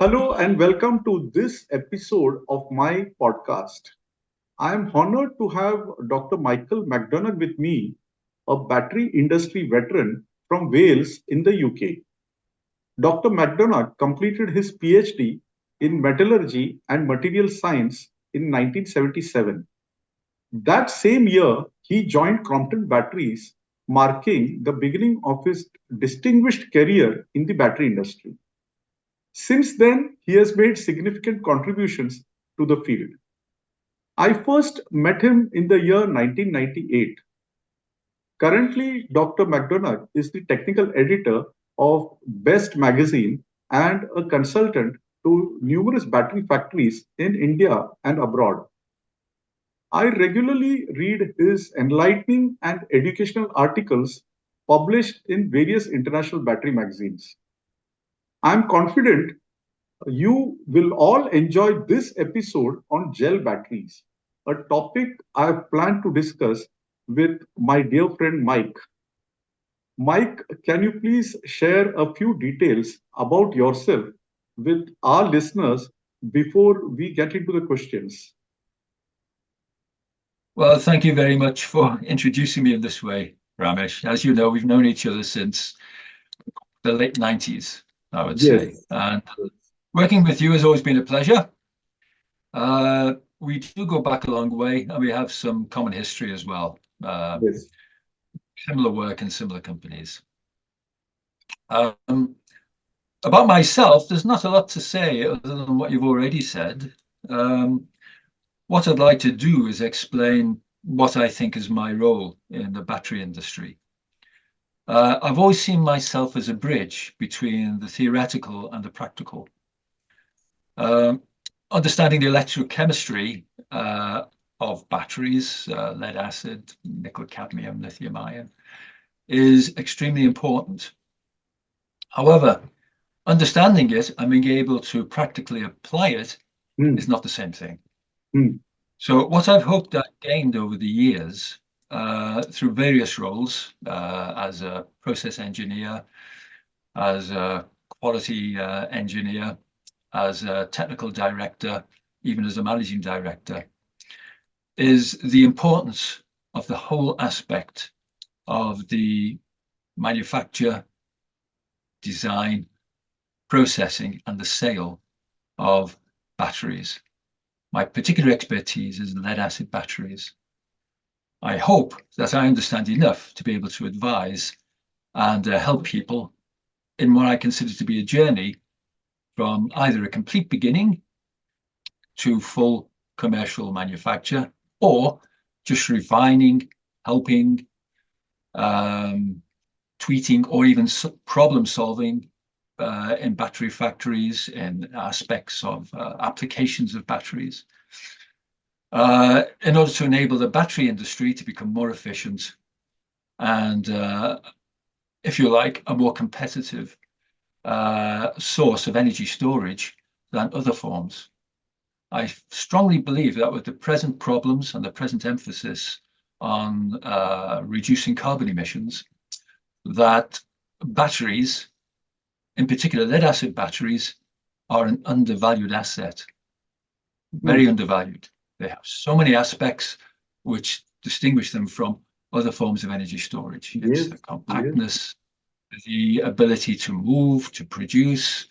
Hello and welcome to this episode of my podcast. I am honored to have Dr. Michael McDonagh with me, a battery industry veteran from Wales in the UK. Dr. McDonagh completed his PhD in Metallurgy and Materials Science in 1977. That same year, he joined Crompton Batteries, marking the beginning of his distinguished career in the battery industry. Since then, he has made significant contributions to the field. I first met him in the year 1998. Currently, Dr. McDonagh is the technical editor of Best magazine and a consultant to numerous battery factories in India and abroad. I regularly read his enlightening and educational articles published in various international battery magazines. I am confident you will all enjoy this episode on gel batteries, a topic I have planned to discuss with my dear friend Mike. Mike, can you please share a few details about yourself with our listeners before we get into the questions? Well, thank you very much for introducing me in this way, Ramesh. As you know, we've known each other since the late 90s, I would say. Yes, And working with you has always been a pleasure. We do go back a long way, and we have some common history as well. yes. Similar work in similar companies. Um, about myself, there's not a lot to say other than what you've already said. Um, what I'd like to do is explain what I think is my role in the battery industry. I've always seen myself as a bridge between the theoretical and the practical. Um, Understanding the electrochemistry of batteries, lead acid, nickel cadmium, lithium ion, is extremely important. However, understanding it and being able to practically apply it Hmm, is not the same thing. hmm, So what I've hoped I've gained over the years through various roles as a process engineer, as a quality engineer, as a technical director, even as a managing director, is the importance of the whole aspect of the manufacture, design, processing, and the sale of batteries. My particular expertise is lead acid batteries. I hope that I understand enough to be able to advise and help people in what I consider to be a journey from either a complete beginning to full commercial manufacture, or just refining, helping, um, tweeting, or even problem solving in battery factories and aspects of applications of batteries in order to enable the battery industry to become more efficient and, if you like, a more competitive source of energy storage than other forms. I strongly believe that with the present problems and the present emphasis on reducing carbon emissions, that batteries, in particular lead acid batteries, are an undervalued asset, hmm. very undervalued. They have so many aspects which distinguish them from other forms of energy storage. It's the Yes, yes. compactness, the ability to move, to produce,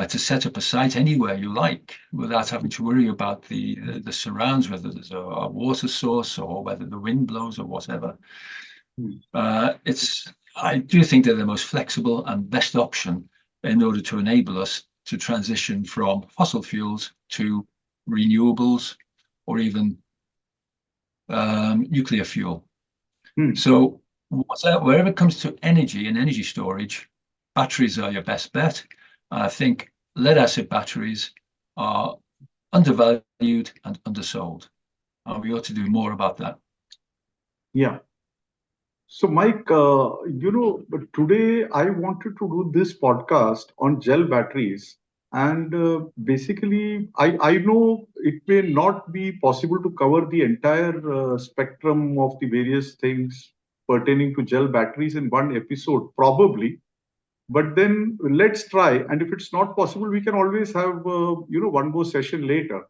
to set up a site anywhere you like without having to worry about the surrounds, whether there's a water source or whether the wind blows or whatever. Hmm. I do think they're the most flexible and best option in order to enable us to transition from fossil fuels to renewables or even nuclear fuel. Hmm. So wherever it comes to energy and energy storage, batteries are your best bet. I think lead acid batteries are undervalued and undersold. And we ought to do more about that. Yeah. So, Mike, but today I wanted to do this podcast on gel batteries. And basically, I know it may not be possible to cover the entire spectrum of the various things pertaining to gel batteries in one episode, probably. But then let's try, and if it's not possible, we can always have one more session later.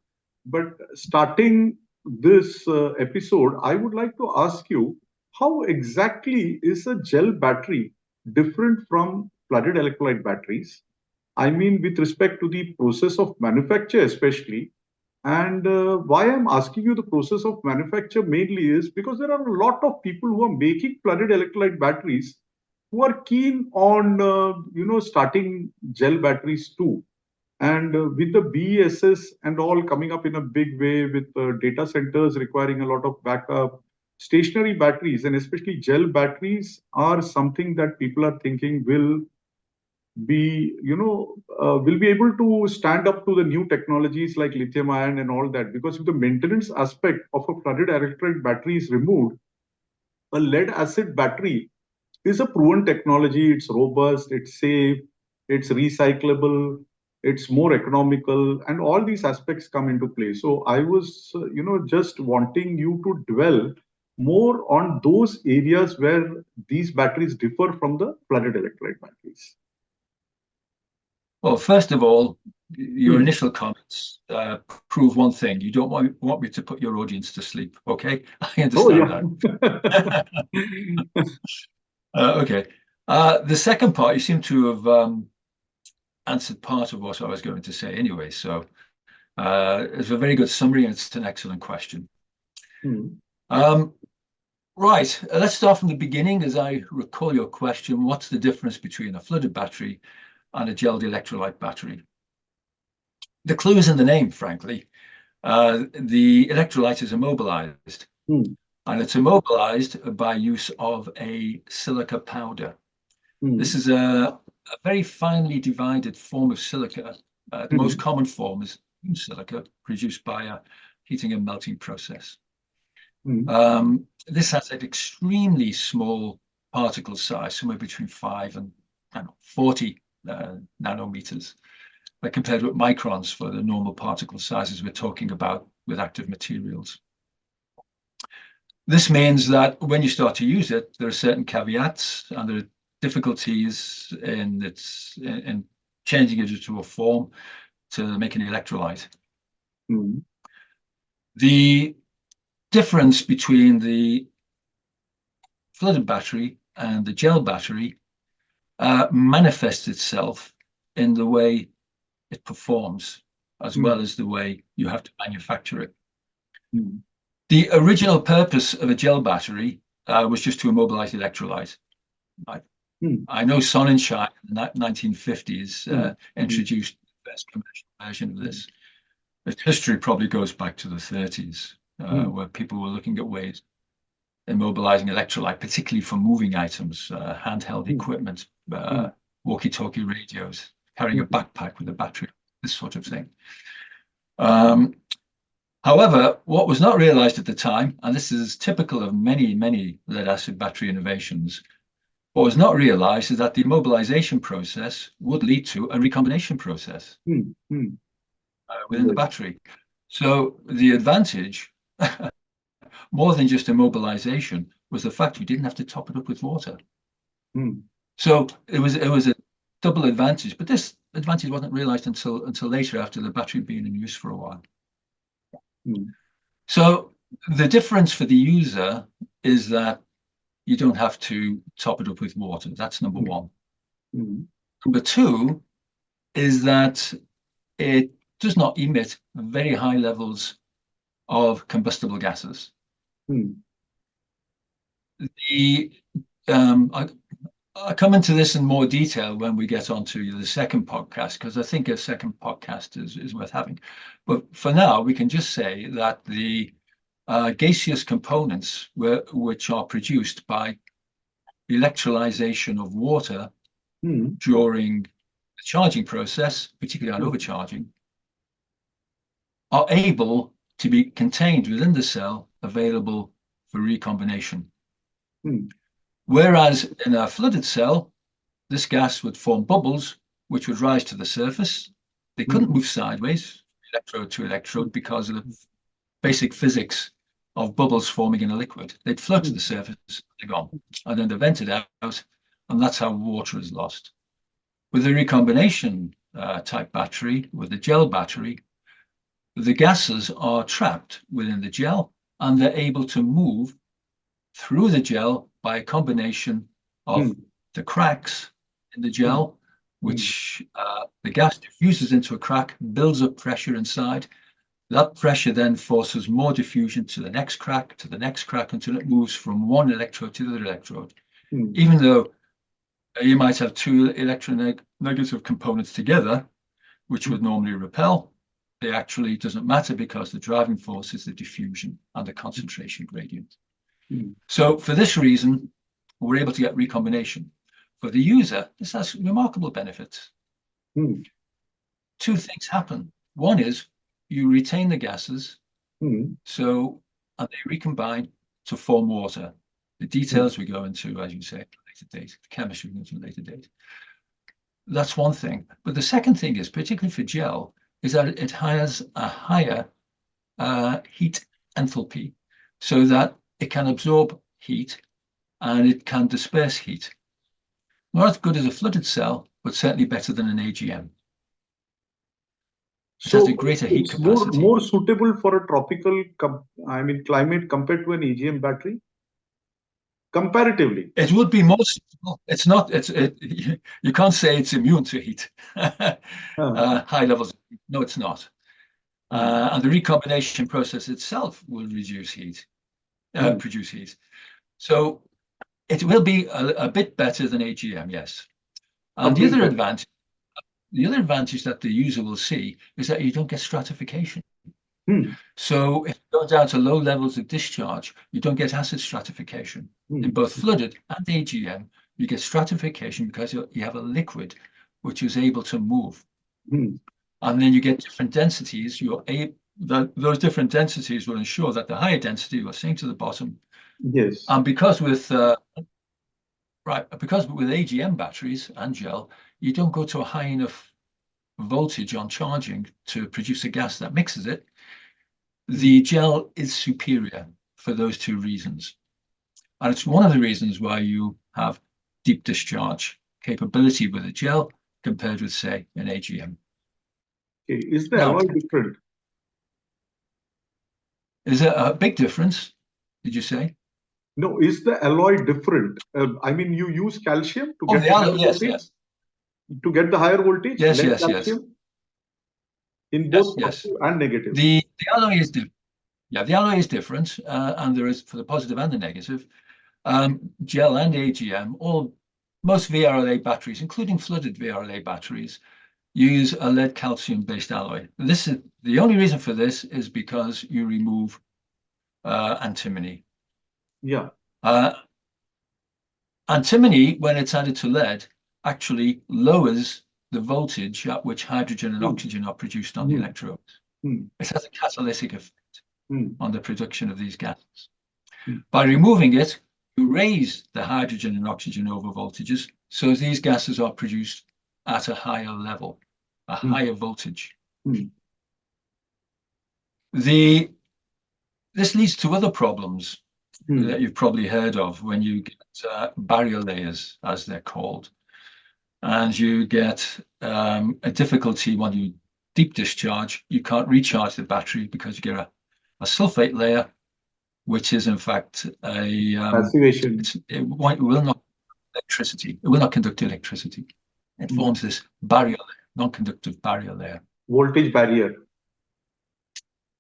But starting this episode, I would like to ask you, how exactly is a gel battery different from flooded electrolyte batteries? I mean, with respect to the process of manufacture, especially. And why I'm asking you the process of manufacture mainly is because there are a lot of people who are making flooded electrolyte batteries who are keen on starting gel batteries too. And with the BESS and all coming up in a big way, with data centers requiring a lot of backup, stationary batteries and especially gel batteries are something that people are thinking will be able to stand up to the new technologies like lithium ion and all that. Because if the maintenance aspect of a flooded electrolyte battery is removed, a lead acid battery is a proven technology. It's robust, it's safe, it's recyclable, it's more economical, and all these aspects come into play. So I was, just wanting you to dwell more on those areas where these batteries differ from the flooded electrolyte batteries. Well, first of all, your Hmm. initial comments prove one thing. You don't want me to put your audience to sleep, okay? I Oh, understand yeah. that. Okay. The second part, you seem to have answered part of what I was going to say anyway. So it's a very good summary and it's an excellent question. Hmm. Um, right, let's start from the beginning. As I recall your question, what's the difference between a flooded battery and a gelled electrolyte battery? The clue is in the name, frankly. The electrolyte is immobilized, Hmm. and it's immobilized by use of a silica powder. This Hmm. is a very finely divided form of silica. The most Hmm. common form is silica, produced by a heating and melting process. Hmm. This has an extremely small particle size, somewhere between 5 and 40 nanometers, compared with microns for the normal particle sizes we're talking about with active materials. This means that when you start to use it, there are certain caveats and there are difficulties in changing it into a form to make an electrolyte. Hmm. The difference between the flooded battery and the gel battery manifests itself in the way it performs, as well Hmm. as the way you have to manufacture it. Hmm. The original purpose of a gel battery was just to immobilize electrolyte. I, Hmm. I know Sonnenschein in the 1950s Hmm. Hmm. introduced the first commercial version of Hmm. this. Its history probably goes back to the 30s, Hmm. where people were looking at ways immobilizing electrolyte, particularly for moving items, handheld Hmm. equipment, Hmm. walkie-talkie radios, carrying a Hmm. backpack with a battery, this sort of thing. Um, However, what was not realized at the time, and this is typical of many, many lead-acid battery innovations, what was not realized is that the immobilization process would lead to a recombination process Hmm. Hmm. within the Right. battery. So the advantage, more than just immobilization, was the fact you didn't have to top it up with water. Hmm. So it was a double advantage, but this advantage wasn't realized until later after the battery had been in use for a while. Hmm. So the difference for the user is that you don't have to top it up with water. That's number Hmm. one. Hmm. Number two is that it does not emit very high levels of combustible gases. Hmm. The I'll come into this in more detail when we get onto the second podcast, because I think a second podcast is worth having. But for now, we can just say that the gaseous components which are produced by electrolyzation of water Hmm. during the charging process, particularly on Hmm. overcharging, are able to be contained within the cell, available for recombination. Hmm. Whereas in a flooded cell, this gas would form bubbles, which would rise to the surface. They couldn't Hmm. move sideways, electrode to electrode, because of the basic physics of bubbles forming in a liquid. They'd float to Hmm. the surface, they're gone. And then they're vented out, and that's how water is lost. With a recombination type battery, with a gel battery, the gases are trapped within the gel and they're able to move through the gel by a combination of the cracks in the gel, which the gas diffuses into a crack, builds up pressure inside. That pressure then forces more diffusion to the next crack, until it moves from one electrode to the other electrode. Even though you might have two electronegative components together, which would normally repel, it actually doesn't matter because the driving force is the diffusion and the concentration gradient. So for this reason, we're able to get recombination. For the user, this has remarkable benefits. Two things happen. One is you retain the gases, and they recombine to form water. The details we go into, as you say, at a later date. The chemistry we go into at a later date. That's one thing. But the second thing is, particularly for gel, is that it has a higher heat enthalpy, so that it can absorb heat and it can disperse heat. Not as good as a flooded cell, but certainly better than an AGM. It has a greater heat capacity. More suitable for a tropical, climate compared to an AGM battery. Comparatively, it would be more suitable. It's not. You can't say it's immune to heat. High levels. No, it's not. And the recombination process itself will reduce heat, produce heat. So it will be a bit better than AGM, yes. And the other advantage that the user will see is that you don't get stratification. So if you go down to low levels of discharge, you don't get acid stratification. In both flooded and AGM, you get stratification because you have a liquid which is able to move. And then you get different densities. Those different densities will ensure that the higher density will sink to the bottom. Yes. And because with AGM batteries and gel, you don't go to a high enough voltage on charging to produce a gas that mixes it. The gel is superior for those two reasons. And it's one of the reasons why you have deep discharge capability with a gel compared with, say, an AGM. Okay. Is the alloy different? Is there a big difference, did you say? No, is the alloy different? You use calcium to get the alloy, yes. To get the higher voltage? Yes. In both positive and negative. The alloy is different. Yeah, the alloy is different, and there is for the positive and the negative. Gel and AGM, most VRLA batteries, including flooded VRLA batteries, use a lead calcium based alloy. This is the only reason for this is because you remove antimony. Yeah. Antimony, when it's added to lead, actually lowers the voltage at which hydrogen and oxygen are produced on the electrodes. It has a catalytic effect on the production of these gases. By removing it, you raise the hydrogen and oxygen over voltages, so these gases are produced at a higher level, a higher voltage. This leads to other problems that you've probably heard of when you get barrier layers, as they're called. And you get a difficulty when you deep discharge. You can't recharge the battery because you get a sulfate layer, which is in fact a passivation. It will not electricity. It will not conduct electricity. It forms this barrier layer, non-conductive barrier layer. Voltage barrier.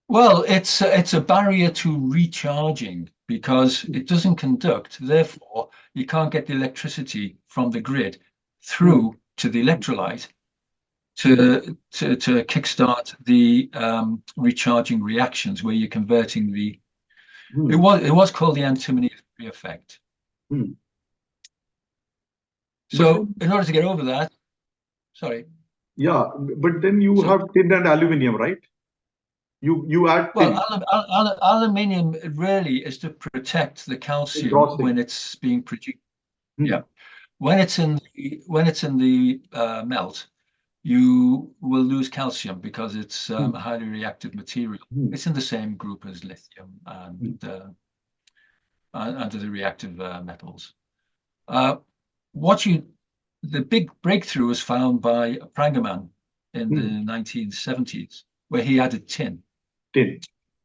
Well, it's a barrier to recharging because it doesn't conduct. Therefore, you can't get the electricity from the grid through to the electrolyte to kickstart the recharging reactions where you're converting the. It was called the antimony effect. So in order to get over that, sorry. Yeah, but then you have tin and aluminium, right? You add tin. Well, aluminium really is to protect the calcium when it's being produced. Yeah, when it's in the melt, you will lose calcium because it's a highly reactive material. It's in the same group as lithium and under the reactive metals. What you the big breakthrough was found by a Prangaman in the Hmm. 1970s, where he added tin Tin.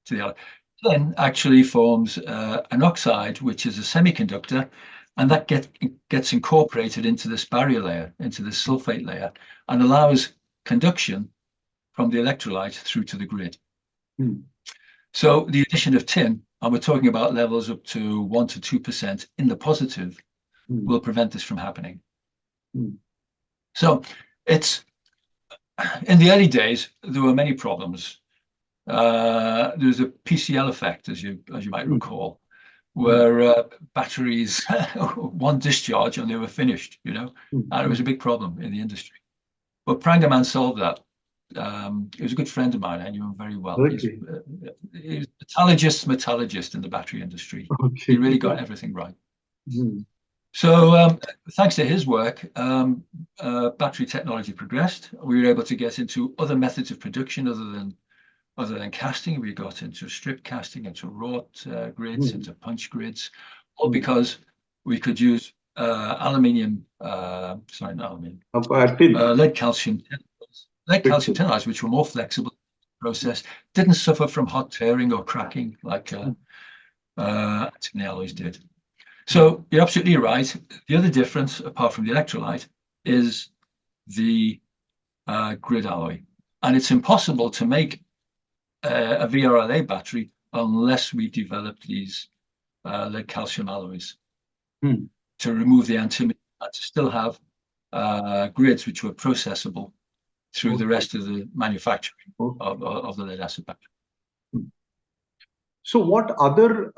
to the alloy. Tin actually forms an oxide, which is a semiconductor, and that gets incorporated into this barrier layer, into this sulfate layer, and allows conduction from the electrolyte through to the grid. Hmm. So the addition of tin, and we're talking about levels up to 1 to 2% in the positive, Hmm. will prevent this from happening. Hmm. So it's in the early days, there were many problems. There was a PCL effect, as you might Hmm. recall, Hmm. where batteries one discharge and they were finished, Hmm. and it was Hmm. a big problem in the industry. But Prangaman solved that. He was a good friend of mine. I knew him very well. Okay. He was a metallurgist in the battery industry. He Okay. really got everything right. Hmm. So thanks to his work, battery technology progressed. We were able to get into other methods of production other than casting. We got into strip casting, into wrought grids, Hmm. into punch grids, all Hmm. because we could use sorry, not aluminium, Tin. lead calcium Tin. tannizers, which were more flexible process, didn't suffer from hot tearing or cracking like Hmm. tin alloys did. Hmm. So you're absolutely right. The other difference, apart from the electrolyte, is the grid alloy. And it's impossible to make a VRLA battery unless we develop these lead calcium alloys Hmm. to remove the antimony and to still have grids which were processable through the Okay. rest of the manufacturing Okay. of the lead acid battery. Hmm. So, what other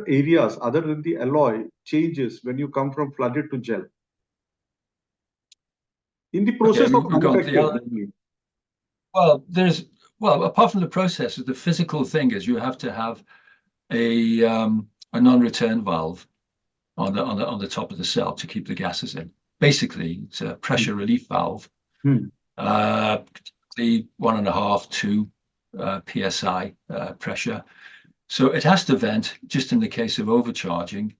areas other than the alloy changes when you come from flooded to gel in the Okay, process of we've got the manufacture alloy. mainly? Well, apart from the process, the physical thing is you have to have a non-return valve on the top of the cell to keep the gases in. Basically, it's a pressure relief valve, Hmm. the 1.5 2 psi pressure. So it has to vent just in the case of overcharging,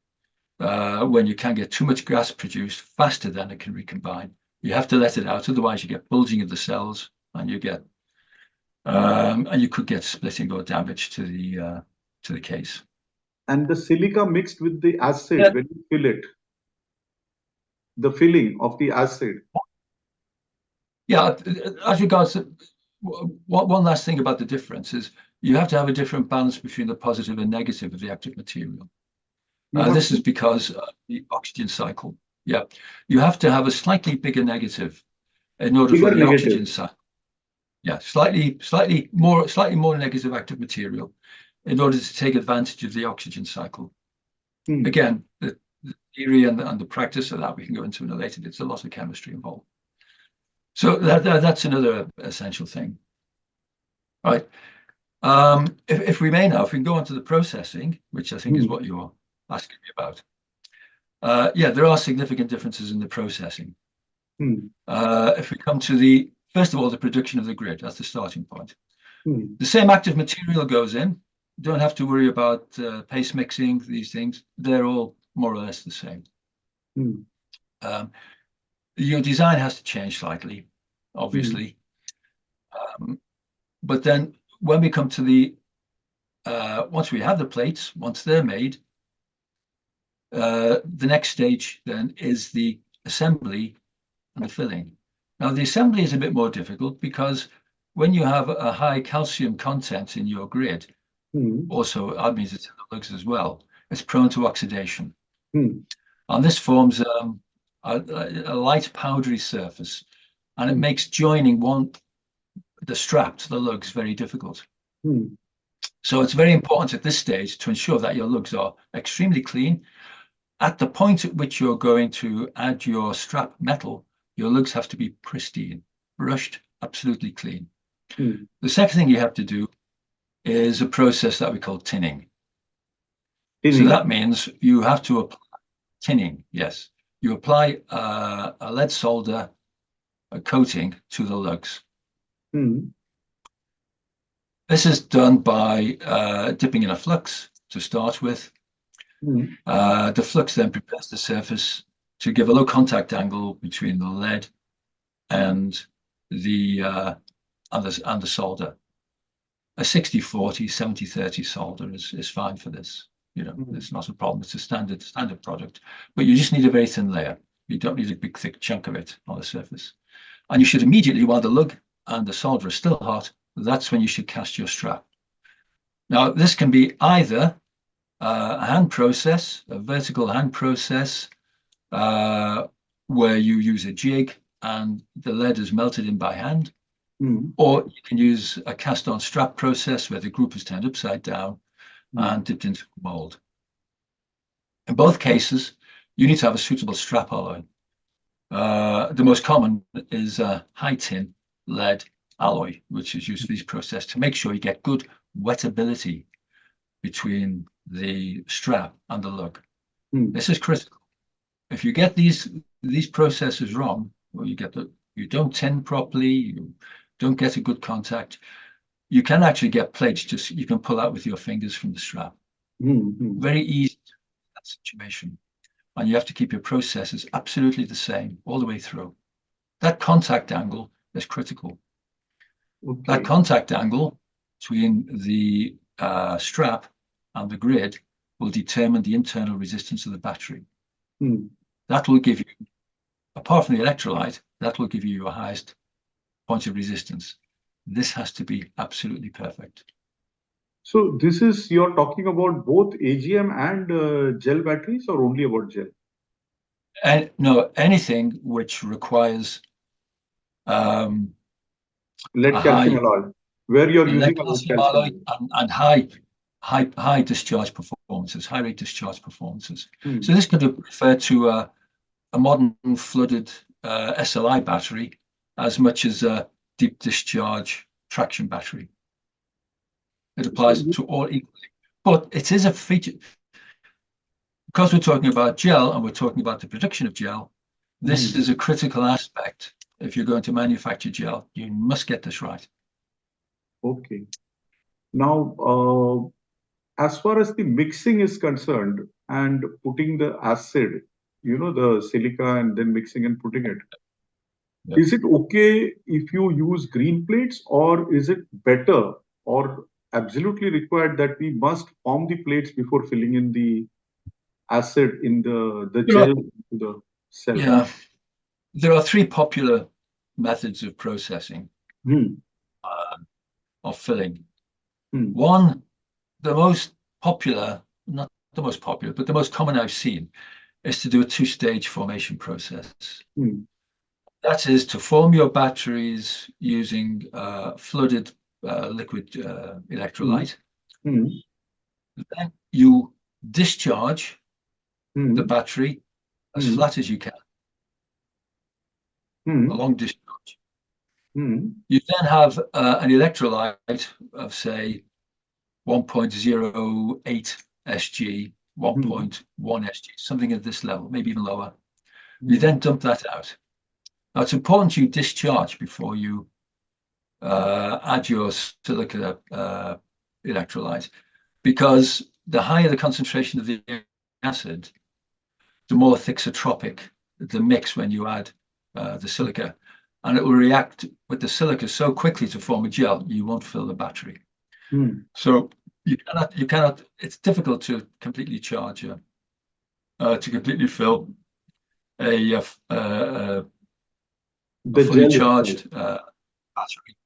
when you can get too much gas produced faster than it can recombine. You have to let it out, otherwise you get bulging of the cells, and you could get splitting or damage to the case. And the silica mixed with the acid Yeah, when you fill it, the filling of the acid. yeah. As regards one last thing about the difference is you have to have a different balance between the positive and negative of the active material. You have This is to because the oxygen cycle. Yeah, you have to have a slightly bigger negative in order for bigger the negative. oxygen cycle. Yeah, slightly more negative active material in order to take advantage of the oxygen cycle. Hmm. Again, the theory and the practice of that we can go into in a later. There's a lot of chemistry involved. So that's another essential thing. Right. If we may now, if we can go on to the processing, which I think is Hmm. what you're asking me about. Yeah, there are significant differences in the processing. Hmm. If we come to first of all, the production of the grid, that's the starting point. Hmm. The same active material goes in. Don't have to worry about paste mixing, these things. They're all more or less the same. Hmm. Um, your design has to change slightly, Hmm. obviously. But then when we come to once we have the plates, once they're made, the next stage then is the assembly and the filling. Now, the assembly is a bit more difficult because when you have a high calcium content in your grid, Hmm. also that means it's in the lugs as well, it's prone to oxidation. Hmm. And this forms a light powdery surface, and it Hmm. makes joining the strap to the lugs very difficult. Hmm. So it's very important at this stage to ensure that your lugs are extremely clean. At the point at which you're going to add your strap metal, your lugs have to be pristine, brushed, absolutely clean. Hmm. The second thing you have to do is a process that we call tinning. So Tinning. that means you have to apply tinning, yes. You apply a lead solder a coating to the lugs. Hmm. This is done by dipping in a flux to start with. Hmm. The flux then prepares the surface to give a low contact angle between the lead and the solder. A 60-40, 70-30 solder is fine for this. It's not a problem. It's a standard product, but you just need a very thin layer. You don't need a big thick chunk of it on the surface. And you should immediately, while the lug and the solder are still hot, that's when you should cast your strap. Now, this can be either a hand process, a vertical hand process, where you use a jig and the lead is melted in by hand, or you can use a cast-on strap process where the group is turned upside down and dipped into a mold. In both cases, you need to have a suitable strap alloy. The most common is high tin lead alloy, which is used for these processes to make sure you get good wettability between the strap and the lug. This is critical. If you get these processes wrong, or you don't tin properly, you don't get a good contact, you can actually get plates you can pull out with your fingers from the strap. Very easy in that situation. And you have to keep your processes absolutely the same all the way through. That contact angle is critical. That contact angle between the strap and the grid will determine the internal resistance of the battery. That will give you, apart from the electrolyte, that will give you your highest point of resistance. This has to be absolutely perfect. So you're talking about both AGM and gel batteries, or only about gel? And no, anything which requires lead calcium alloy, where you're using a lead calcium alloy and high discharge performances, high rate discharge performances. So this could refer to a modern flooded SLI battery as much as a deep discharge traction battery. It applies to all equally, but it is a feature. Because we're talking about gel and we're talking about the production of gel, this is a critical aspect. If you're going to manufacture gel, you must get this right. Okay. Now, as far as the mixing is concerned and putting the acid, the silica, and then mixing and putting it, is it okay if you use green plates, or is it better or absolutely required that we must form the plates before filling in the acid in the gel into the cell? Yeah, there are three popular methods of processing of filling. One, the most popular, not the most popular, but the most common I've seen, is to do a two-stage formation process. That is to form your batteries using flooded liquid electrolyte. Then you discharge the battery as flat as you can, a long discharge. You then have an electrolyte of, say, 1.08 SG, 1.1 SG, something at this level, maybe even lower. You then dump that out. Now, it's important you discharge before you add your silica electrolyte, because the higher the concentration of the acid, the more thixotropic the mix when you add the silica, and it will react with the silica so quickly to form a gel, you won't fill the battery. So you cannot, it's difficult to completely charge, to completely fill a fully charged battery,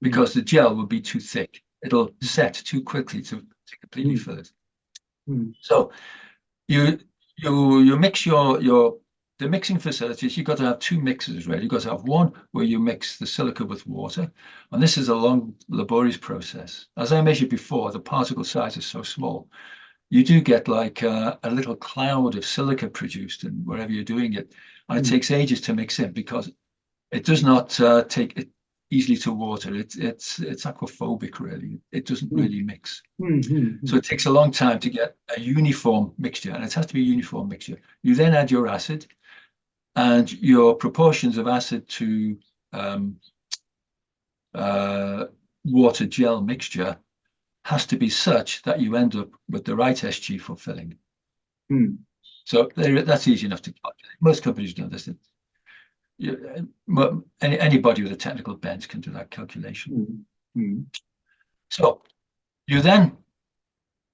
because the gel will be too thick. It'll set too quickly to completely fill it. So you mix the mixing facilities. You've got to have two mixers ready. You've got to have one where you mix the silica with water, and this is a long, laborious process. As I mentioned before, the particle size is so small. You do get like a little cloud of silica produced in wherever you're doing it, and it takes ages to mix in because it does not take it easily to water. It's aquaphobic, really. It doesn't really mix. So it takes a long time to get a uniform mixture, and it has to be a uniform mixture. You then add your acid, and your proportions of acid to water gel mixture has to be such that you end up with the right SG for filling. So that's easy enough to calculate. Most companies do this. Anybody with a technical bent can do that calculation. Mm. So you then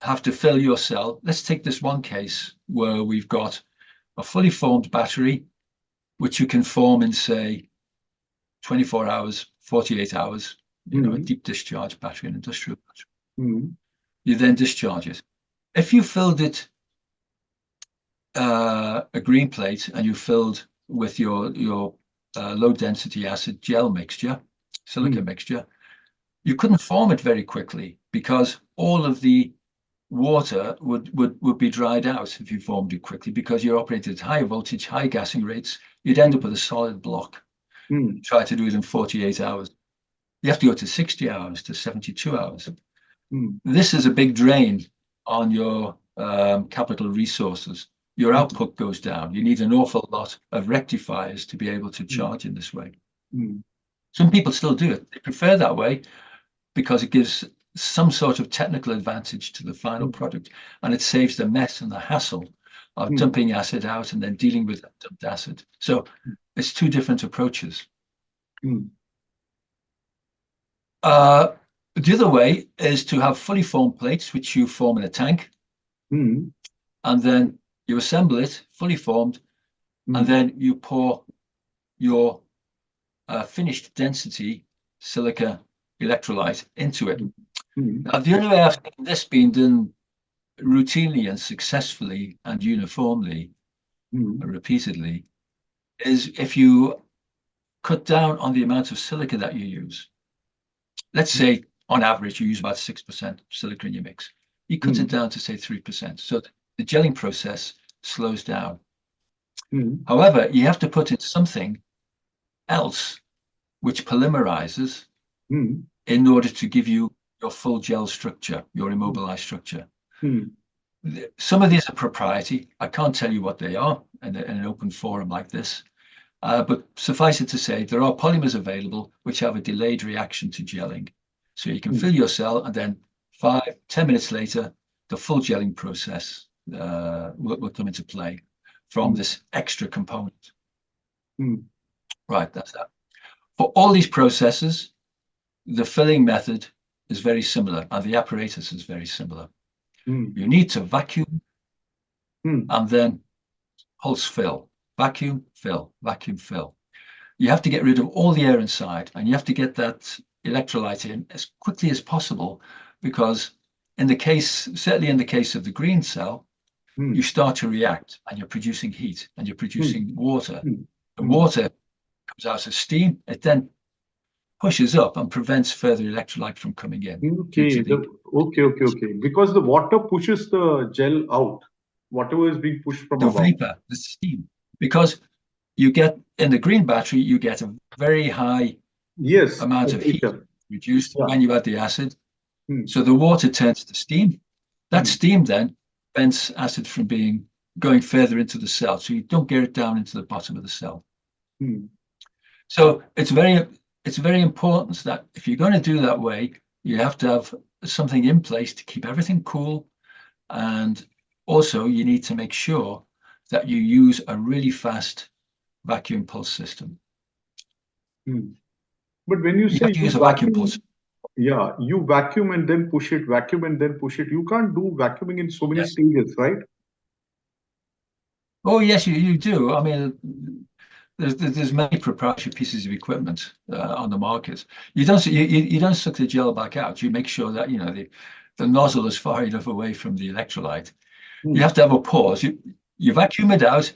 have to fill your cell. Let's take this one case where we've got a fully formed battery, which you can form in, say, 24 hours, 48 hours, a deep discharge battery, an industrial battery. You then discharge it. If you filled it a green plate and you filled with your low density acid gel mixture, silica mixture, you couldn't form it very quickly because all of the water would be dried out if you formed it quickly, because you're operating at high voltage, high gassing rates. You'd end up with a solid block. Try to do it in 48 hours. You have to go to 60 hours to 72 hours. This is a big drain on your capital resources. Your output goes down. You need an awful lot of rectifiers to be able to charge in this way. Some people still do it. They prefer that way because it gives some sort of technical advantage to the final product, and it saves the mess and the hassle of dumping acid out and then dealing with that dumped acid. So it's two different approaches. The other way is to have fully formed plates, which you form in a tank, and then you assemble it fully formed, and then you pour your finished density silica electrolyte into it. Now, the only way I've seen this being done routinely and successfully and uniformly and repeatedly is if you cut down on the amount of silica that you use. Let's say on average you use about 6% silica in your mix. You cut it down to, say, 3%. So the gelling process slows down. However, you have to put in something else which polymerizes in order to give you your full gel structure, your immobilized structure. Some of these are proprietary. I can't tell you what they are in an open forum like this. But suffice it to say, there are polymers available which have a delayed reaction to gelling. So you can fill your cell, and then 5-10 minutes later, the full gelling process will come into play from this extra component. Right, that's that. For all these processes, the filling method is very similar, and the apparatus is very similar. You need to vacuum and then pulse fill. Vacuum, fill, vacuum, fill. You have to get rid of all the air inside, and you have to get that electrolyte in as quickly as possible, because certainly in the case of the green cell, you start to react and you're producing heat and you're producing water. The water comes out as steam. It then pushes up and prevents further electrolyte from coming in. Okay. Because the water pushes the gel out, whatever is being pushed from the above. vapor, the steam, because you get in the green battery, you get a very high amount of heat reduced when you add the acid. So the water turns to steam. That steam then prevents acid from going further into the cell, so you don't get it down into the bottom of the cell. So it's very important that if you're going to do that way, you have to have something in place to keep everything cool, and also you need to make sure that you use a really fast vacuum pulse system. But when you say have to use a vacuum pulse, you vacuum and then push it, vacuum and then push it. You can't do vacuuming in so many stages, right? Oh yes, you do. I mean, there's many proprietary pieces of equipment on the market. You don't suck the gel back out. You make sure that the nozzle is far enough away from the electrolyte. You have to have a pause. You vacuum it out,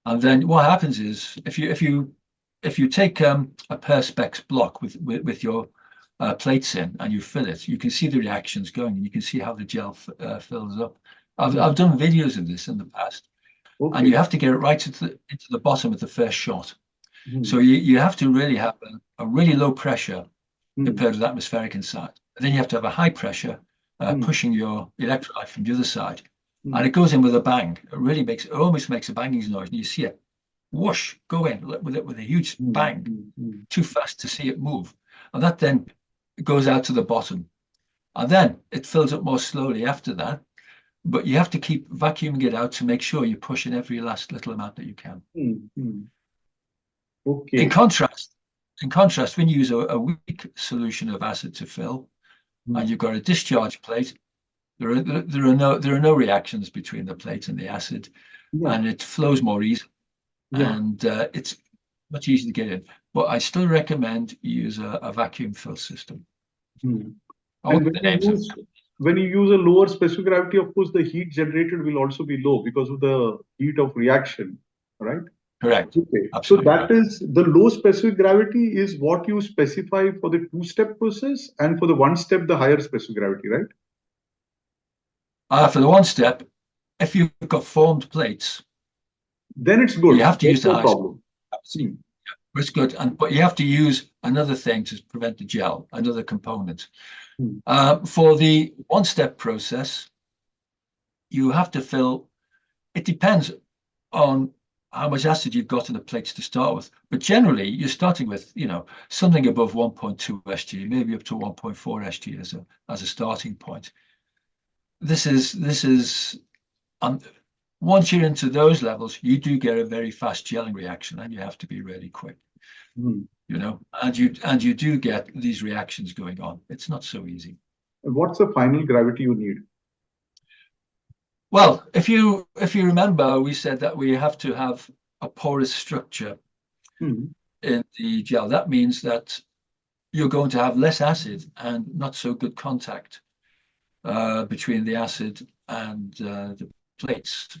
and then what happens is if you take a perspex block with your plates in and you fill it, you can see the reactions going, and you can see how the gel fills up. I've done videos of this in the past. And you have to get it right into the bottom of the first shot. So you have to really have a really low pressure compared to the atmospheric inside. And then you have to have a high pressure pushing your electrolyte from the other side. And it goes in with a bang. It almost makes a banging noise. And you see it whoosh, go in with a huge bang, too fast to see it move. And that then goes out to the bottom. And then it fills up more slowly after that. but you have to keep vacuuming it out to make sure you're pushing every last little amount that you can. In Okay. contrast, when you use a weak solution of acid to fill, and you've got a discharge plate, there are no reactions between the plate and the acid, Yeah. and it flows more easily, Yeah. and it's much easier to get in. But I still recommend you use a vacuum fill system. I And want the names of them. when you use a lower specific gravity, of course, the heat generated will also be low because of the heat of reaction, right? Correct. Okay. So Absolutely that right. is the low specific gravity is what you specify for the two-step process, and for the one step, the higher specific gravity, right? For the one step, if you've got formed plates, Then it's you good. have to That's use the no high problem. specific. It's good, but you have to use another thing to prevent the gel, another component. For the one-step process, you have to fill. It depends on how much acid you've got in the plates to start with. But generally, you're starting with, something above 1.2 Sg, maybe up to 1.4 Sg as a starting point. This is once you're into those levels, you do get a very fast gelling reaction, and you have to be really quick. And you do get these reactions going on. It's not so easy. What's the final gravity you need? Well, if you remember, we said that we have to have a porous structure in the gel. That means that you're going to have less acid and not so good contact between the acid and the plates.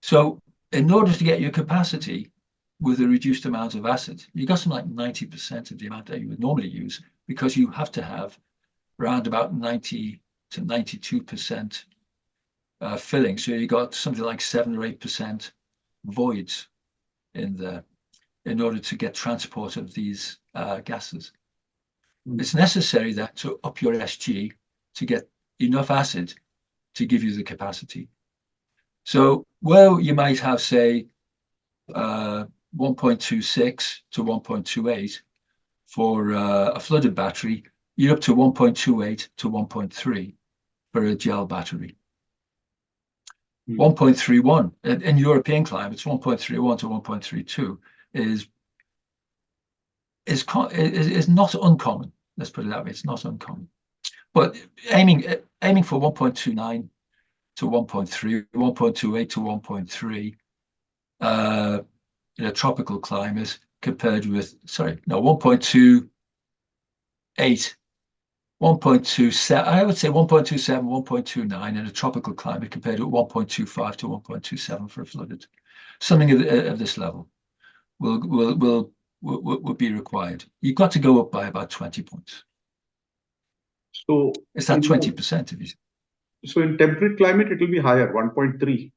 So in order to get your capacity with a reduced amount of acid, you got something like 90% of the amount that you would normally use, because you have to have around about 90 to 92% filling. So you got something like 7 or 8% voids in there in order to get transport of these gases. It's necessary that to up your SG to get enough acid to give you the capacity. So where you might have, say, 1.26 to 1.28 for a flooded battery, you're up to 1.28 to 1.3 for a gel battery. 1.31 in European climates, 1.31 to 1.32 is not uncommon. Let's put it that way. It's not uncommon. But aiming for 1.29 to 1.3, 1.28 to 1.3 in a tropical climate compared with, 1.28, 1.27, I would say 1.27, 1.29 in a tropical climate compared to 1.25 to 1.27 for a flooded. Something of this level will be required. You've got to go up by about 20 points. So it's that 20% of you. So in temperate climate, it will be higher, 1.3.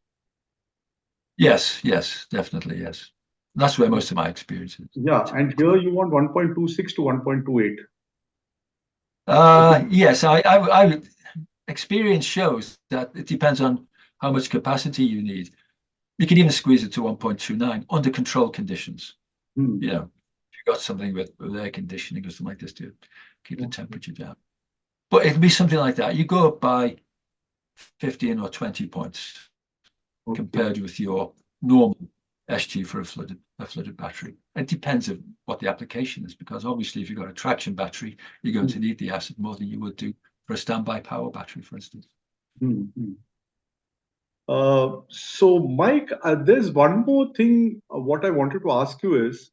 Yes, definitely, yes. That's where most of my experience is. Yeah, and here you want 1.26 to 1.28. Yes, I experience shows that it depends on how much capacity you need. You can even squeeze it to 1.29 under controlled conditions. If you got something with air conditioning or something like this to keep the temperature down. But it'll be something like that. You go up by 15 or 20 points compared with your normal SG for a flooded battery. It depends on what the application is, because obviously if you've got a traction battery, you're going to need the acid more than you would do for a standby power battery, for instance. So Mike, there's one more thing what I wanted to ask you is,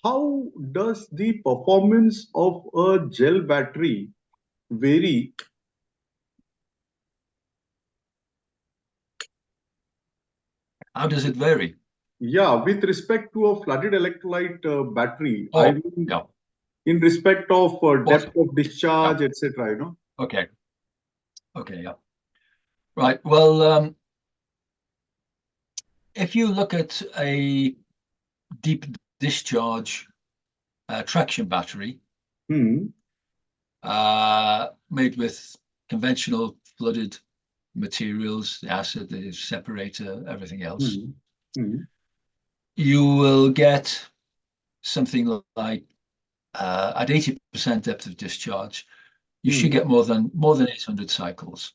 how does the performance of a gel battery vary? How does it vary? Yeah, with respect to a flooded electrolyte battery, I mean, yeah. in respect of depth of discharge, Yeah. etc. Okay, yeah. Right, well, if you look at a deep discharge traction battery made with conventional flooded materials, the acid, the separator, everything else, you will get something like at 80% depth of discharge, you should get more than 800 cycles.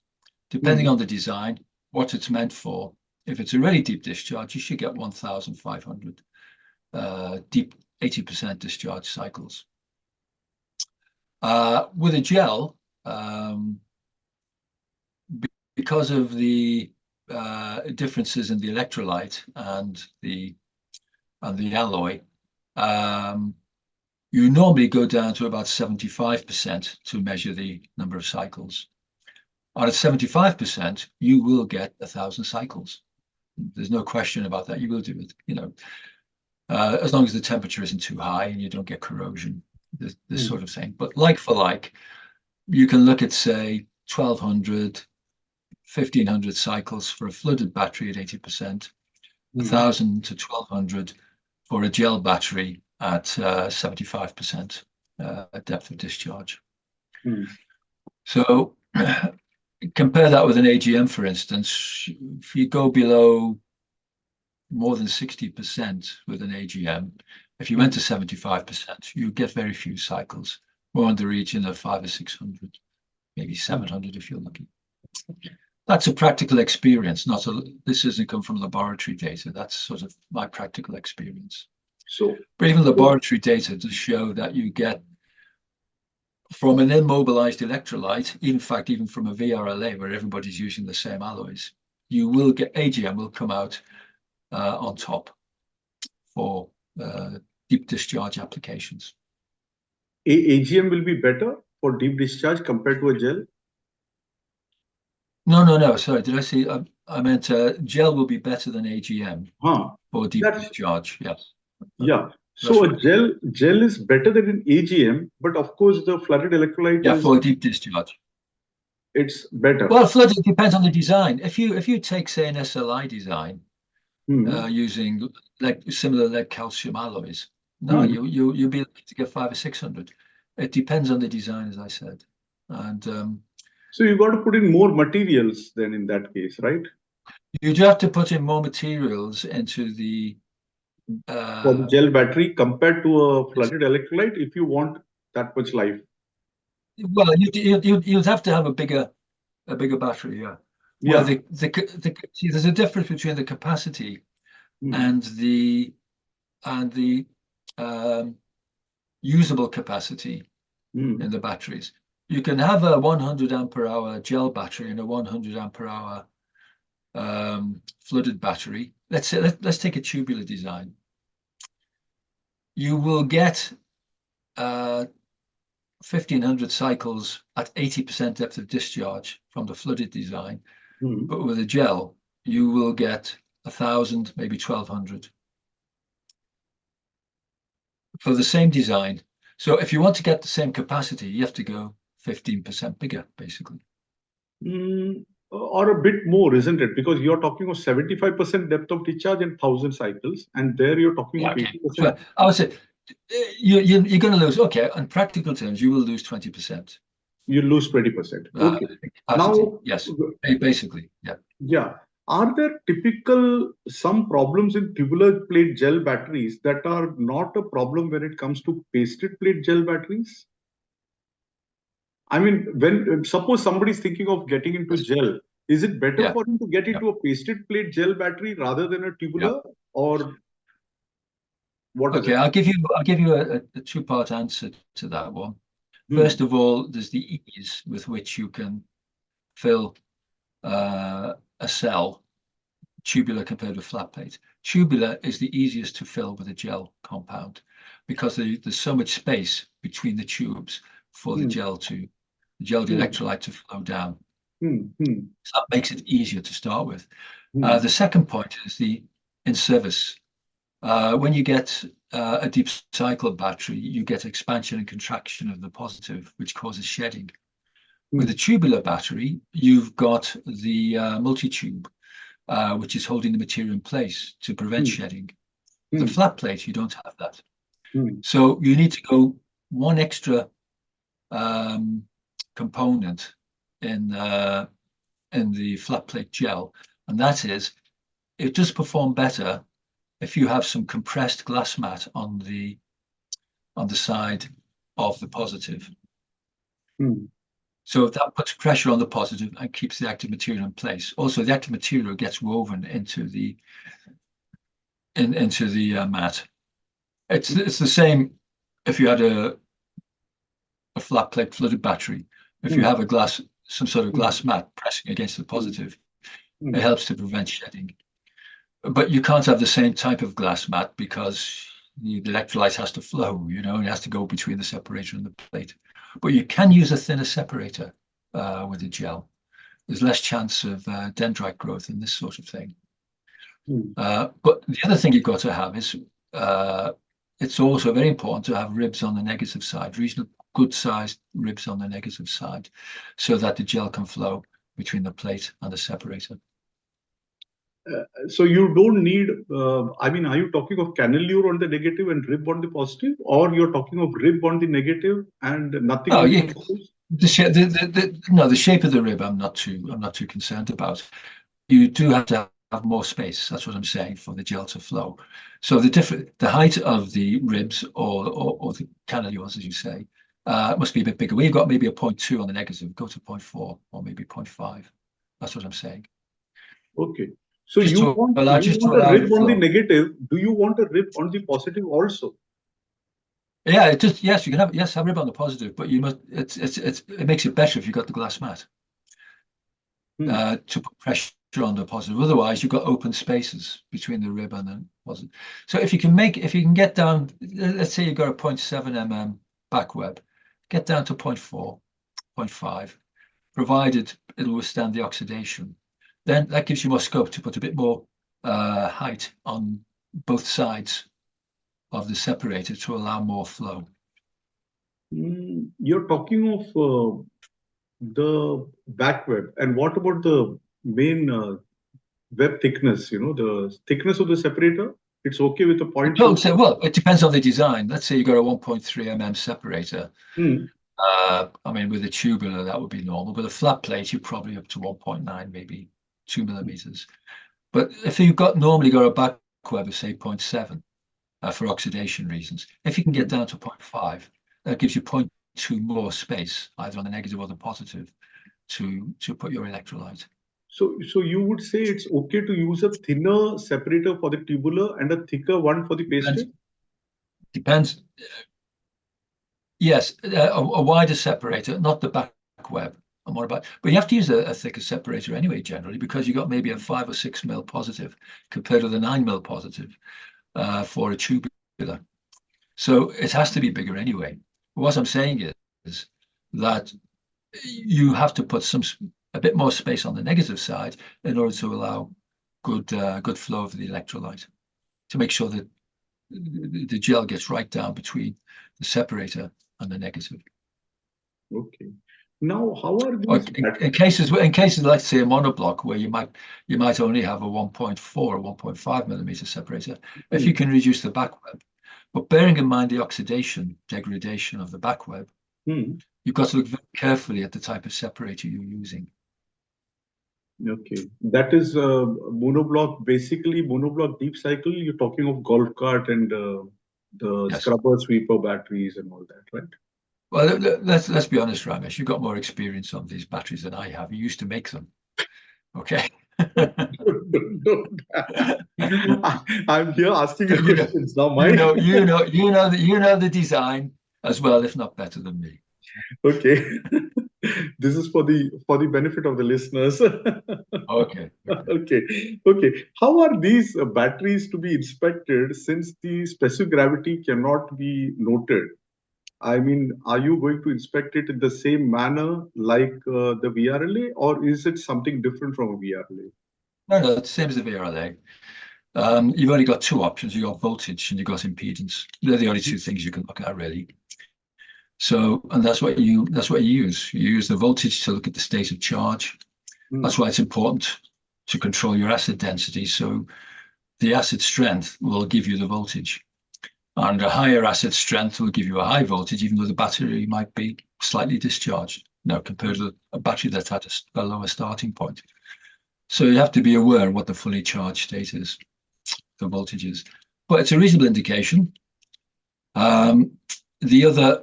depending on the design, what it's meant for. If it's a really deep discharge, you should get 1,500 deep 80% discharge cycles. With a gel, because of the differences in the electrolyte and the alloy, you normally go down to about 75% to measure the number of cycles. At 75%, you will get 1,000 cycles. There's no question about that. You will do it, as long as the temperature isn't too high and you don't get corrosion, this sort of thing. But like for like, you can look at, say, 1,200, 1,500 cycles for a flooded battery at 80%, 1,000 to 1,200 for a gel battery at 75% depth of discharge. So compare that with an AGM, for instance. If you go below more than 60% with an AGM, if you went to 75%, you get very few cycles, more in the region of 500 or 600, maybe 700 if you're lucky. That's a practical experience. This doesn't come from laboratory data. That's sort of my practical experience. But even laboratory data does show that you get from an immobilized electrolyte, in fact, even from a VRLA where everybody's using the same alloys, you will get AGM will come out on top for deep discharge applications. AGM will be better for deep discharge compared to a gel? No. Sorry, did I say? I meant gel will be better than AGM for deep discharge. Yes. Yeah. So a gel is better than an AGM, but of course the flooded electrolyte is for deep discharge. It's better. Well, flooded depends on the design. If you take, say, an SLI design using similar lead calcium alloys, you'll be able to get 500 or 600. It depends on the design, as I said, and so you've got to put in more materials then in that case, right? You'd have to put in more materials into the for the gel battery compared to a flooded electrolyte if you want that much life. Well, you'd have to have a bigger battery, yeah. Well, see, there's a difference between the capacity and the usable capacity in the batteries. You can have a 100 ampere hour gel battery and a 100 ampere hour flooded battery. Let's take a tubular design. You will get 1,500 cycles at 80% depth of discharge from the flooded design, but with a gel, you will get 1,000, maybe 1,200 for the same design. So if you want to get the same capacity, you have to go 15% bigger, basically. Or a bit more, isn't it? Because you're talking of 75% depth of discharge and 1,000 cycles, and there you're talking of 80%. I would say you're going to lose. Okay, in practical terms, you will lose 20%. You lose 20%. Okay. Now, yes, basically, yeah. Yeah. Are there some problems in tubular plate gel batteries that are not a problem when it comes to pasted plate gel batteries? I mean, suppose somebody's thinking of getting into gel, is it better for him to get into a pasted plate gel battery rather than a tubular, or what is it? I'll give you a two-part answer to that one. First of all, there's the ease with which you can fill a cell, tubular compared with flat plate. Tubular is the easiest to fill with a gel compound because there's so much space between the tubes for the gel electrolyte to flow down. So that makes it easier to start with. The second point is the in-service. When you get a deep cycle battery, you get expansion and contraction of the positive, which causes shedding. With a tubular battery, you've got the multi-tube, which is holding the material in place to prevent shedding. The flat plate, you don't have that. So you need to go one extra component in the flat plate gel, and that is, it does perform better if you have some compressed glass mat on the side of the positive. So that puts pressure on the positive and keeps the active material in place. Also, the active material gets woven into the mat. It's the same if you had a flat plate flooded battery. If you Hmm. have some sort of Hmm. glass mat pressing against the Hmm. positive, it Hmm. helps to prevent shedding. But you can't have the same type of glass mat because the electrolyte has to flow, it has to go between the separator and the plate. But you can use a thinner separator with a gel. There's less chance of dendrite growth and this sort of thing. Hmm. But the other thing you've got to have is it's also very important to have ribs on the negative side, reasonably good sized ribs on the negative side, so that the gel can flow between the plate and the separator. So you don't need, I mean, are you talking of cannelure on the negative and rib on the positive, or you're talking of rib on the negative and nothing Oh, on the yeah. positive? The shape of the rib, I'm not too concerned about. You do have to have more space. That's what I'm saying for the gel to flow. So the height of the ribs or the cannulures, as you say, must be a bit bigger. We've got maybe a 0.2 on the negative, go to 0.4 or maybe 0.5. That's what I'm saying. Okay. So Just to you just to want a allow the rib on the flow. negative. Do you want a rib on the positive also? Yeah, yes, you can have rib on the positive, but you must it makes it better if you've got the glass mat Hmm. to put pressure on the positive. Otherwise, you've got open spaces between the rib and the positive. So if you can get down, let's say you've got a 0.7 mm back web, get down to 0.4, 0.5, provided it'll withstand the oxidation. Then that gives you more scope to put a bit more height on both sides of the separator to allow more flow. You're talking of the back web, and what about the main web thickness? The thickness of the separator. It's okay with a point four. Well, it depends on the design. Let's say you've got a 1.3 mm separator. Hmm. I mean, with a tubular, that would be normal. With a flat plate, you're probably up to 1.9, maybe 2 millimeters. But if you've normally got a back web of, say, 0.7 for oxidation reasons, if you can get Hmm. down to 0.5, that gives you 0.2 more space, either on the negative or the positive, to put your electrolyte. So you would say it's okay to use a thinner separator for the tubular and a thicker one for the Depends. pasted? Depends. Yes, a wider separator, not the back web. And what about? But you have to use a thicker separator anyway, generally, because you got maybe a 5 or 6 mil positive compared to the 9 mil positive for a tubular. So it has to be bigger anyway. What I'm saying is that you have to put a bit more space on the negative side in order to allow good flow of the electrolyte to make sure that the gel gets right down between the separator and the negative. Okay. Now, how are Or these in cases, let's say a monoblock where you might only have a 1.4 or 1.5 millimeter separator, if you Hmm. can reduce the back web. But bearing in mind the oxidation, degradation of the back web, Hmm. you've got to look very carefully at the type of separator you're using. Okay. That is monoblock, basically monoblock deep cycle. You're talking of golf cart and the Yes. scrubber sweeper batteries and all that, right? Well, let's be honest, Ramesh. You've got more experience on these batteries than I have. You used to make them. Okay. Don't. I'm here asking So you questions now, Mike. you know the design as well, if not better than me. Okay. This is for the benefit of the listeners. Okay. Okay. Okay. How are these batteries to be inspected since the specific gravity cannot be noted? I mean, are you going to inspect it in the same manner like the VRLA, or is it something different from a VRLA? No, it's the same as the VRLA. You've only got two options. You've got voltage and you've got impedance. They're the only two things you can look at, really. So, and that's what you use. You use the voltage to look at the state of charge. Hmm. That's why it's important to control your acid density. So the acid strength will give you the voltage. And a higher acid strength will give you a high voltage, even though the battery might be slightly discharged, compared to a battery that's at a lower starting point. So you have to be aware of what the fully charged state is, the voltage is. But it's a reasonable indication. The other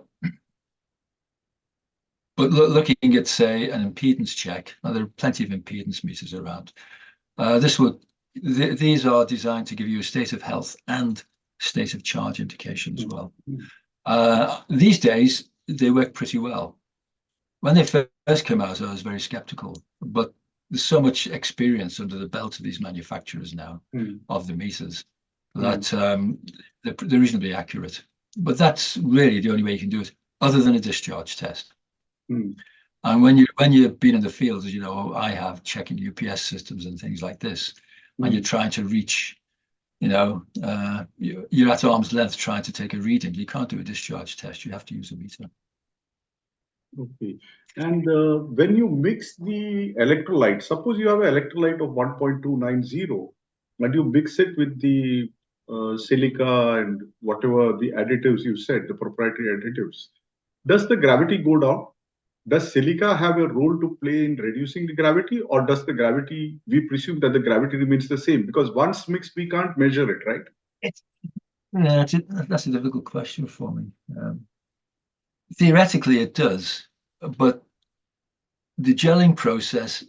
But looking at, say, an impedance check, now there are plenty of impedance meters around. These are designed to give you a state of health and state of charge indication as well. These days, they work pretty well. When they first came out, I was very skeptical, but there's so much experience under the belt of these manufacturers now of the meters that they're reasonably accurate. But that's really the only way you can do it, other than a discharge test. And when you've been in the field, as you know, I have, checking UPS systems and things like this, and you're trying to reach, you're at arm's length trying to take a reading. You can't do a discharge test. You have to use a meter. Okay. And when you mix the electrolyte, suppose you have an electrolyte of 1.290 and you mix it with the silica and whatever the additives you said, the proprietary additives, does the gravity go down? Does silica have a role to play in reducing the gravity, or does the gravity, we presume that the gravity remains the same? Because once mixed, we can't measure it, right? That's a difficult question for me. Theoretically, it does, but the gelling process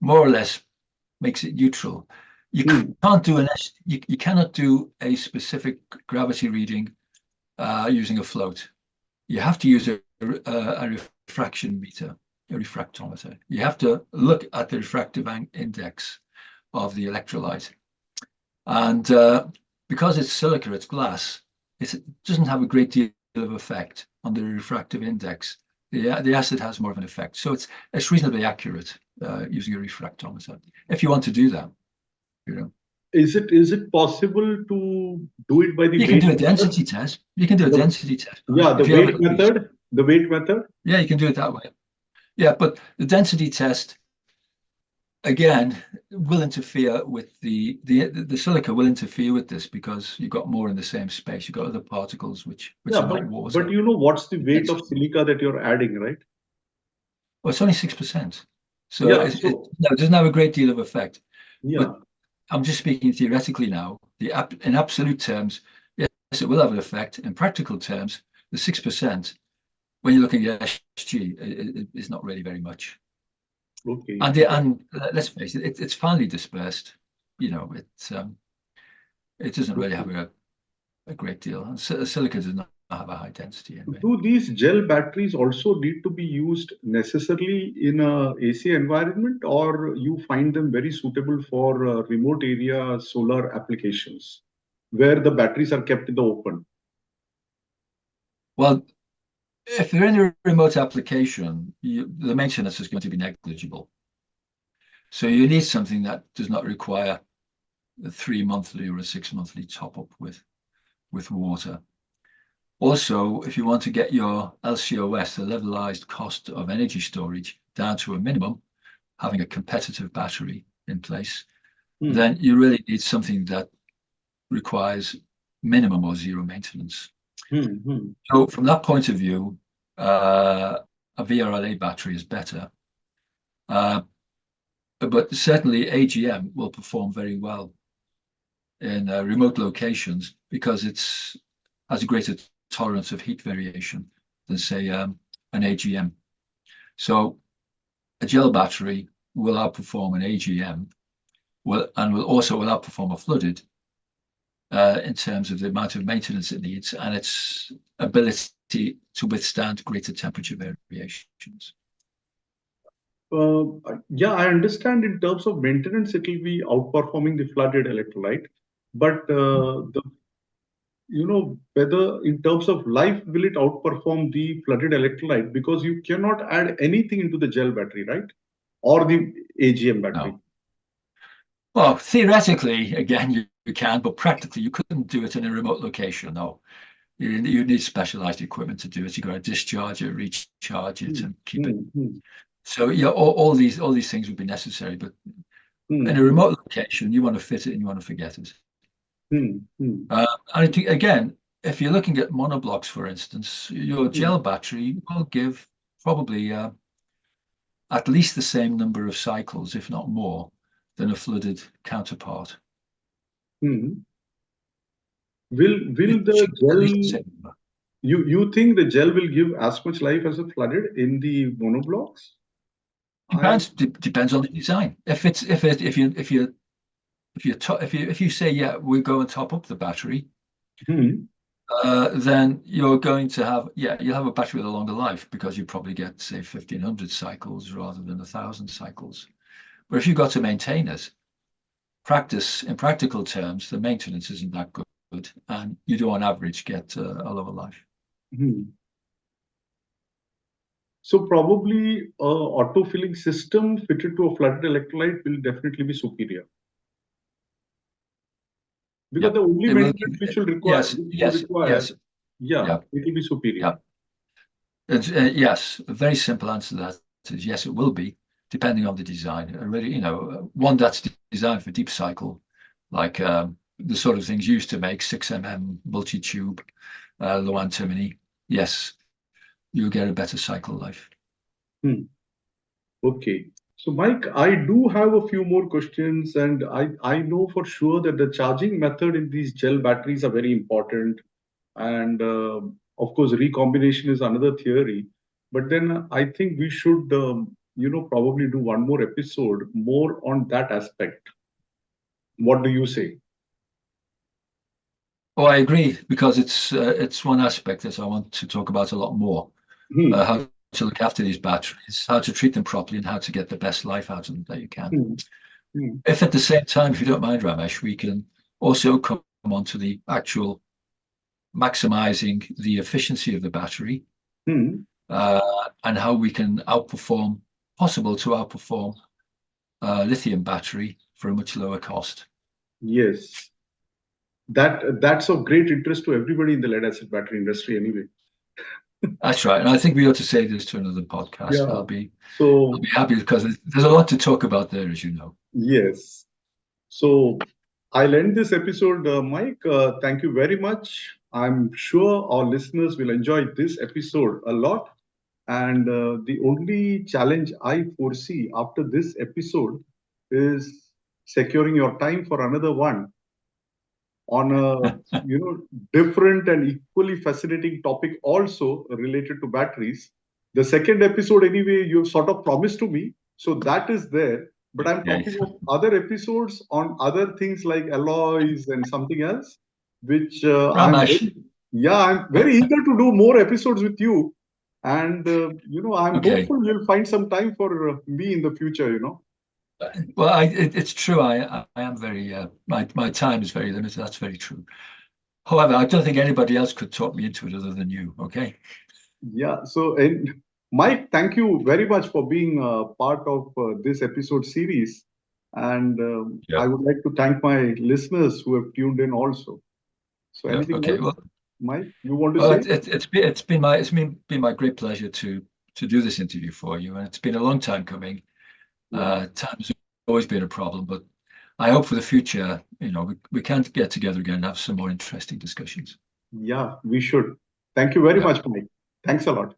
more or less makes it neutral. You can't do you cannot do a specific gravity reading using a float. You have to use a refraction meter, a refractometer. You have to look at the refractive index of the electrolyte. And because it's silica, it's glass, it doesn't have a great deal of effect on the refractive index. The acid has more of an effect. So it's reasonably accurate using a refractometer. If you want to do that, Is it possible to do it by the you can do a density test. You can do a density test. Yeah, the weight method. The weight method. Yeah, you can do it that way. Yeah, but the density test, again, will interfere with the silica will interfere with this because you've got more in the same space. You've got other particles which are like water. But you know what's the weight of silica that you're adding, right? Well, it's only 6%. So, it doesn't have a great deal of effect. Yeah. But I'm just speaking theoretically now. In absolute terms, yes, it will have an effect. In practical terms, the 6%, when you're looking at SG, is not really very much. Okay. And let's face it, it's finely dispersed. It doesn't really have a great deal. And silica does not have a high density anyway. Do these gel batteries also need to be used necessarily in a AC environment, or you find them very suitable for remote area solar applications where the batteries are kept in the open? Well, if they're in a remote application, the maintenance is going to be negligible. So you need something that does not require a 3-monthly or a 6-monthly top up with water. Also, if you want to get your LCOS, the levelized cost of energy storage, down to a minimum, having a competitive battery in place, then you really need something that requires minimum or zero maintenance. So from that point of view, a VRLA battery is better. But certainly AGM will perform very well in remote locations because it has a greater tolerance of heat variation than, say, an AGM. So a gel battery will outperform an AGM and will also outperform a flooded in terms of the amount of maintenance it needs and its ability to withstand greater temperature variations. Yeah, I understand in terms of maintenance, it will be outperforming the flooded electrolyte. But whether in terms of life, will it outperform the flooded electrolyte? Because you cannot add anything into the gel battery, right? Or the AGM battery. No. Well, theoretically, again, you can, but practically you couldn't do it in a remote location. No, you need specialized equipment to do it. You've got to discharge it, recharge it, and keep it. So yeah, all these things would be necessary, but in a remote location, you want to fit it and you want to forget it. And again, if you're looking at monoblocks, for instance, your gel battery will give probably at least the same number of cycles, if not more, than a flooded counterpart. Will the gel You think the gel will give as much life as a flooded in the monoblocks? I Depends on the design. If you say, yeah, we're going to top up the battery, hmm, then you're going to have, yeah, you'll have a battery with a longer life because you probably get, say, 1,500 cycles rather than 1,000 cycles. But if you've got to maintain it, in practical terms, the maintenance isn't that good, and you do on average get a lower life. hmm. So probably a auto-filling system fitted to a flooded electrolyte will definitely be superior. Because Yeah, the only it will. maintenance Yes, which will yes, require, yes. yeah, Yeah, it will be superior. yeah. Yes, a very simple answer to that is yes, it will be, depending on the design. Really, one that's designed for deep cycle, like the sort of things used to make 6 mm multi-tube, low antimony. Yes, you'll get a better cycle life. Hmm. Okay. So, Mike, I do have a few more questions, and I know for sure that the charging method in these gel batteries are very important. And of course, recombination is another theory. But then I think we should, probably do one more episode more on that aspect. What do you say? Oh, I agree because it's one aspect that I want to talk about a lot more. Hmm. How to look after these batteries, how to treat them properly, and how to get the best life out of them that you can. Hmm. Hmm. If at the same time, if you don't mind, Ramesh, we can also come on to the actual maximizing the efficiency of the battery, Hmm. and how we can possible to outperform lithium battery for a much lower cost. Yes. That's of great interest to everybody in the lead acid battery industry anyway. That's right. And I think we ought to save this to another podcast. Yeah. I'll So be happy because there's a lot to talk about there, as you know. yes. So I'll end this episode, Mike. Thank you very much. I'm sure our listeners will enjoy this episode a lot. And the only challenge I foresee after this episode is securing your time for another one on a different and equally fascinating topic also related to batteries. The second episode, anyway, you've sort of promised to me, so that is there. But I'm Okay. talking of other episodes on other things like alloys and something else, which Ramesh. I'm very eager to do more episodes with you. And I'm Okay. hopeful you'll find some time for me in the future. Well, it's true. I am very my time is very limited. That's very true. However, I don't think anybody else could talk me into it other than you. Okay. Yeah. So, and Mike, thank you very much for being part of this episode series. And Yeah. I would like to thank my listeners who have tuned in also. So, Yeah. anything Okay. else, Mike, you want to Well, say? it's been my great pleasure to do this interview for you, and it's been a long time coming. Yeah. Time's always been a problem, but I hope for the future, we can get together again and have some more interesting discussions. Yeah, we should. Thank you very Yeah. much, Mike. Thanks a lot.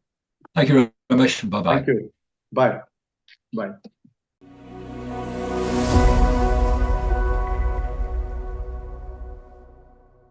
Thank you very much. Bye Thank bye. you. Bye. Bye.